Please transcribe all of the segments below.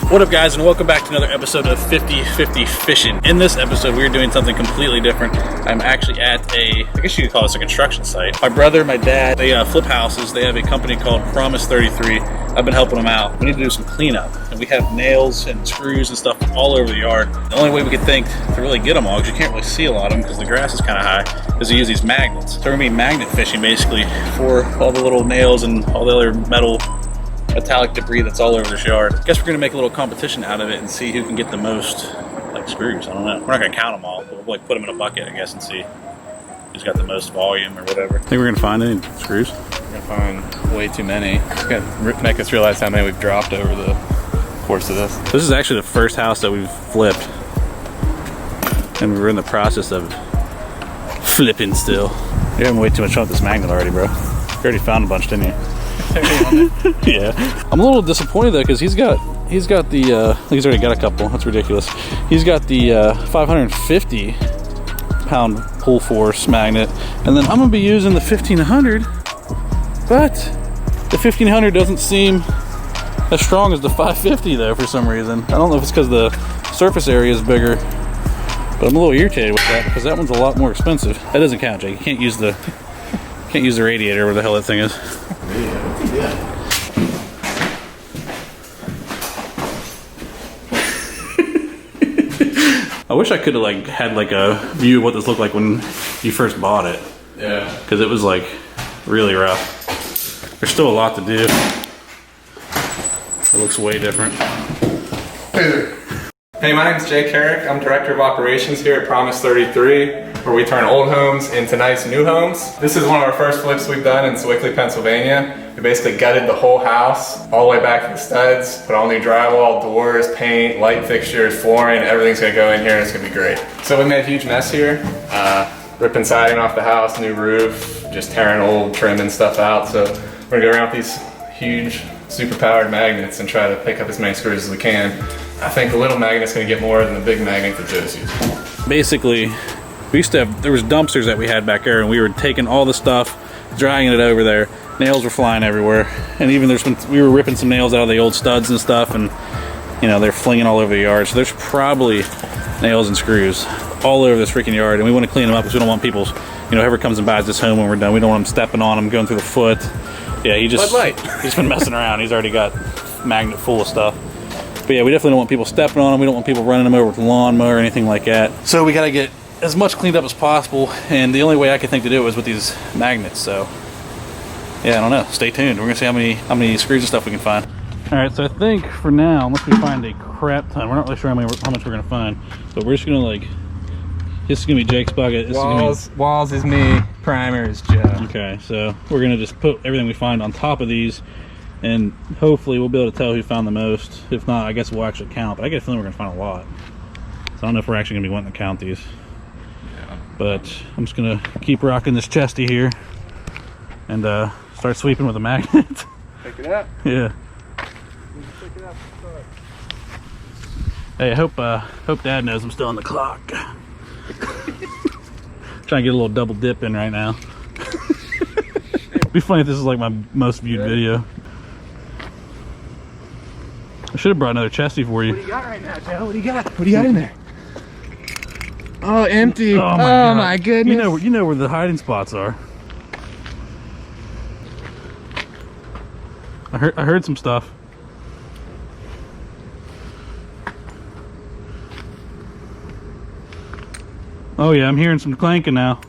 What up, guys, and welcome back to another episode of 50/50 Fishing. In this episode, we're doing something completely different. I'm actually at I guess you could call this a construction site. My brother, my dad, they flip houses. They have a company called Promise 33. I've been helping them out. We need to do some cleanup, and we have nails and screws and stuff all over the yard. The only way we could think to really get them all, because you can't really see a lot of them because the grass is kind of high, is to use these magnets. So we're gonna be magnet fishing basically for all the little nails and all the other metallic debris that's all over this yard. I guess we're gonna make a little competition out of it and see who can get the most screws. I don't know. We're not gonna count them all. We'll put them in a bucket, I guess, and see who's got the most volume or whatever. Think we're gonna find any screws? We're gonna find way too many. It's gonna make us realize how many we've dropped over the course of this. This is actually the first house that we've flipped, and we're in the process of flipping still. You're having way too much fun with this magnet already, bro. You already found a bunch, didn't you? Yeah. I'm a little disappointed though, because he's got the he's already got a couple. That's ridiculous. He's got the 550 pound pull force magnet, and then I'm gonna be using the 1500, but the 1500 doesn't seem as strong as the 550 though for some reason. I don't know if it's because the surface area is bigger, but I'm a little irritated with that because that one's a lot more expensive. That doesn't count, Jake. You can't use the radiator, where the hell that thing is. Yeah. I wish I could have had a view of what this looked like when you first bought it. Yeah. Because it was really rough. There's still a lot to do. It looks way different. Hey there. Hey, my name's Jake Herrick. I'm Director of Operations here at Promise 33, where we turn old homes into nice new homes. This is one of our first flips we've done in Sewickley, Pennsylvania. We basically gutted the whole house, all the way back to the studs, put all new drywall, doors, paint, light fixtures, flooring, everything's gonna go in here and it's gonna be great. So we made a huge mess here. Ripping siding off the house, new roof, just tearing old trim and stuff out. So we're gonna go around with these huge, super powered magnets and try to pick up as many screws as we can. I think the little magnet's gonna get more than the big magnet that Joe's using. Basically, there was dumpsters that we had back there, and we were taking all the stuff, dragging it over there. Nails were flying everywhere, and even we were ripping some nails out of the old studs and stuff, and they're flinging all over the yard. So there's probably nails and screws all over this freaking yard, and we want to clean them up because we don't want people, whoever comes and buys this home when we're done, we don't want them stepping on them, going through the foot. Yeah, he's been messing around. He's already got magnet full of stuff. But yeah, we definitely don't want people stepping on them. We don't want people running them over with a lawnmower or anything like that. So we got to get as much cleaned up as possible, and the only way I could think to do it was with these magnets. So yeah, I don't know. Stay tuned. We're gonna see how many screws and stuff we can find. All right, so I think for now, unless we find a crap ton, we're not really sure how much we're gonna find. But we're just gonna this is gonna be Jake's bucket. Walls is me. Primer is Joe. Okay, so we're gonna just put everything we find on top of these, and hopefully we'll be able to tell who found the most. If not, I guess we'll actually count. But I get a feeling we're gonna find a lot. So I don't know if we're actually gonna be wanting to count these. Yeah. But I'm just gonna keep rocking this chesty here and start sweeping with a magnet. Pick it up. Yeah. Pick it up. Hey, I hope Dad knows I'm still on the clock. Trying to get a little double dip in right now. It'd be funny if this is my most viewed video. I should have brought another chesty for you. What do you got right now, Joe? What do you got? What do you got in there? Oh, empty. Oh my goodness. You know where the hiding spots are. I heard some stuff. Oh yeah, I'm hearing some clanking now.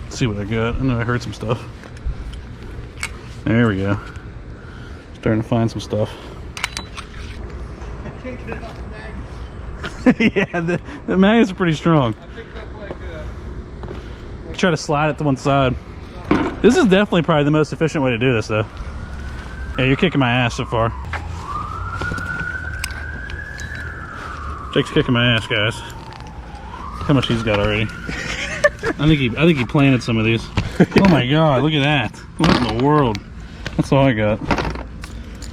Let's see what I got. I know I heard some stuff. There we go. Starting to find some stuff. I can't get it off the magnet. Yeah, the magnets are pretty strong. I picked up Try to slide it to one side. This is definitely probably the most efficient way to do this though. Yeah, you're kicking my ass so far. Jake's kicking my ass, guys. How much he's got already? I think he planted some of these. Oh my god, look at that. What in the world? That's all I got.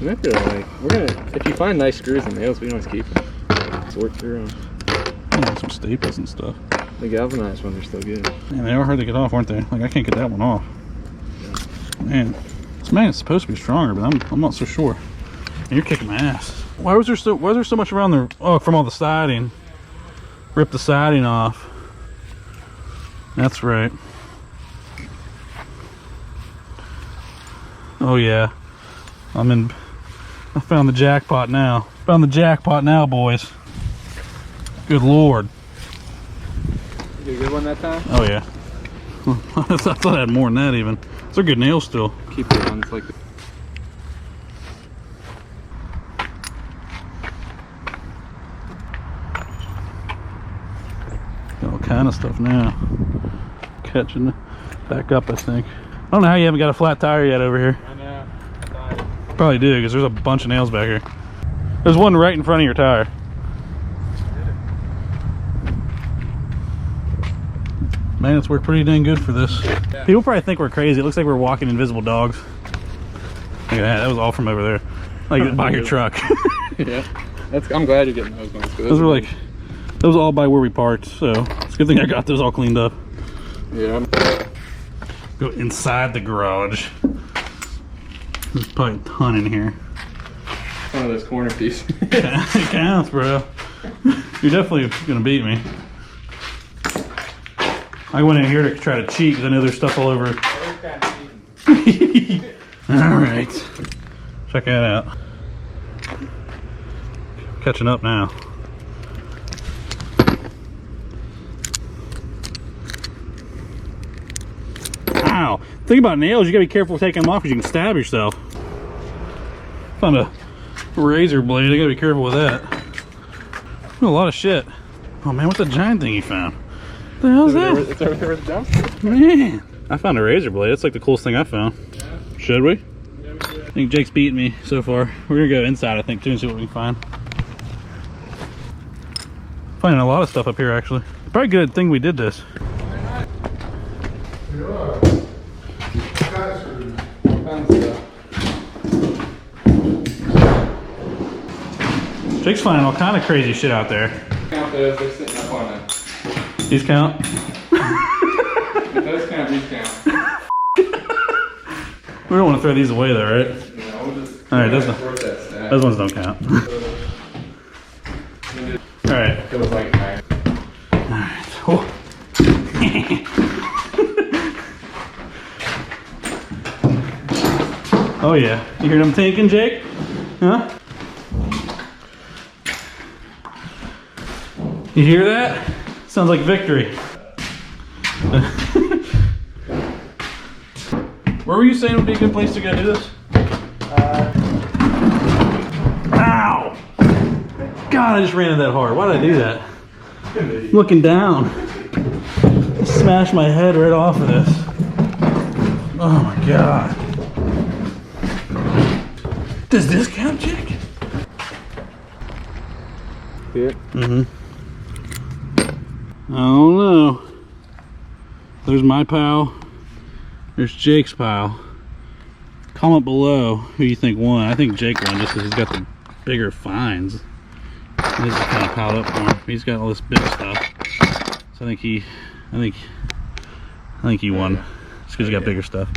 we're gonna, if you find nice screws and nails, we can always keep them. Let's work through them. Some staples and stuff. The galvanized ones are still good. Man, they are hard to get off, aren't they? Like, I can't get that one off. Man, This magnet's supposed to be stronger, but I'm not so sure. And you're kicking my ass. Why was there so much around there? Oh, from all the siding. Rip the siding off. That's right. Oh yeah. I found the jackpot now. Found the jackpot now, boys. Good Lord. You get a good one that time? Oh yeah. I thought I had more than that even. Those are good nails still. Keep the ones like this. Got all kind of stuff now. Catching back up, I think. I don't know how you haven't got a flat tire yet over here. I know. Probably do, because there's a bunch of nails back here. There's one right in front of your tire. Man, it's worked pretty dang good for this. Yeah. People probably think we're crazy. It looks like we're walking invisible dogs. Look at that. That was all from over there. Like by your truck. Yeah. I'm glad you're getting those ones. Those were like, those all by where we parked. So it's a good thing I got those all cleaned up. Yeah. Go inside the garage. There's probably a ton in here. One of those corner pieces. It counts, bro. You're definitely gonna beat me. I went in here to try to cheat because I know there's stuff all over. Alright. Check that out. Catching up now. Ow. Thing about nails, you gotta be careful taking them off because you can stab yourself. Found a razor blade, I gotta be careful with that. A lot of shit. Oh man, what's that giant thing you found? What the hell is that? It's over there with the dumpster. Man, I found a razor blade. That's like the coolest thing I found. Yeah. Should we? Yeah, we did. I think Jake's beating me so far. We're gonna go inside, I think, too, and see what we can find. Finding a lot of stuff up here, actually. Probably a good thing we did this. Jake's finding all kind of crazy shit out there. Count those, they're sitting up on it. These count? Those count, these count. We don't want to throw these away though, right? No, we'll just Alright, those ones don't count. Alright. It was like 9. Alright. Oh. Oh yeah. You hear them thinking, Jake? Huh? You hear that? Sounds like victory. Where were you saying would be a good place to go do this? Ow! God, I just ran it that hard. Why did I do that? I'm looking down. I smashed my head right off of this. Oh my God. Does this count, Jake? See it? Mm-hmm. I don't know. There's my pile. There's Jake's pile. Comment below who you think won. I think Jake won just because he's got the bigger finds. This is kind of piled up for him. He's got all this big stuff. So I think he won. Just because he got bigger stuff.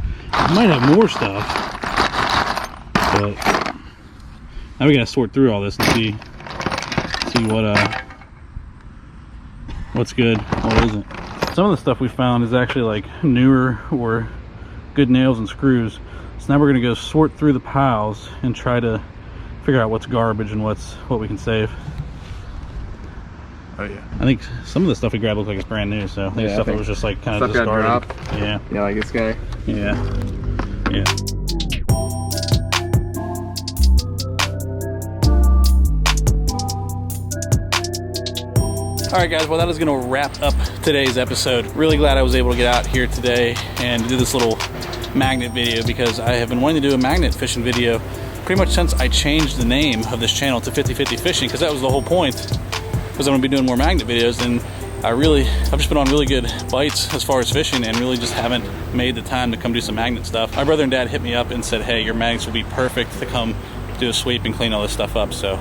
He might have more stuff. But now we gotta sort through all this and see what's good, what isn't. Some of the stuff we found is actually like newer or good nails and screws. So now we're gonna go sort through the piles and try to figure out what's garbage and what we can save. Oh yeah. I think some of the stuff we grabbed looked like it's brand new, so I think stuff that was just like kind of discarded. Yeah. Yeah, like this guy. Yeah. Yeah. Alright guys, well that is going to wrap up today's episode. Really glad I was able to get out here today and do this little magnet video because I have been wanting to do a magnet fishing video pretty much since I changed the name of this channel to 50/50 Fishing, because that was the whole point, because I'm going to be doing more magnet videos. And I've just been on really good bites as far as fishing and really just haven't made the time to come do some magnet stuff. My brother and dad hit me up and said, hey, your magnets will be perfect to come do a sweep and clean all this stuff up. So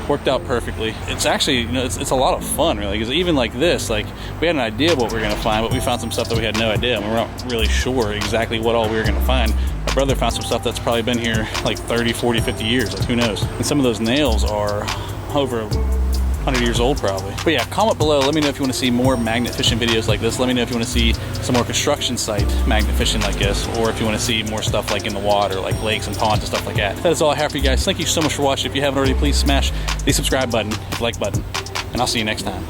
worked out perfectly. It's actually, you know, it's a lot of fun, really, because even like this, like, we had an idea of what we were going to find, but we found some stuff that we had no idea, and we weren't really sure exactly what all we were going to find. My brother found some stuff that's probably been here like 30, 40, 50 years, like, who knows? And some of those nails are over 100 years old probably. But yeah, comment below, let me know if you want to see more magnet fishing videos like this. Let me know if you want to see some more construction site magnet fishing like this, or if you want to see more stuff like in the water, like lakes and ponds and stuff like that. That is all I have for you guys. Thank you so much for watching. If you haven't already, please smash the subscribe button, the like button, and I'll see you next time.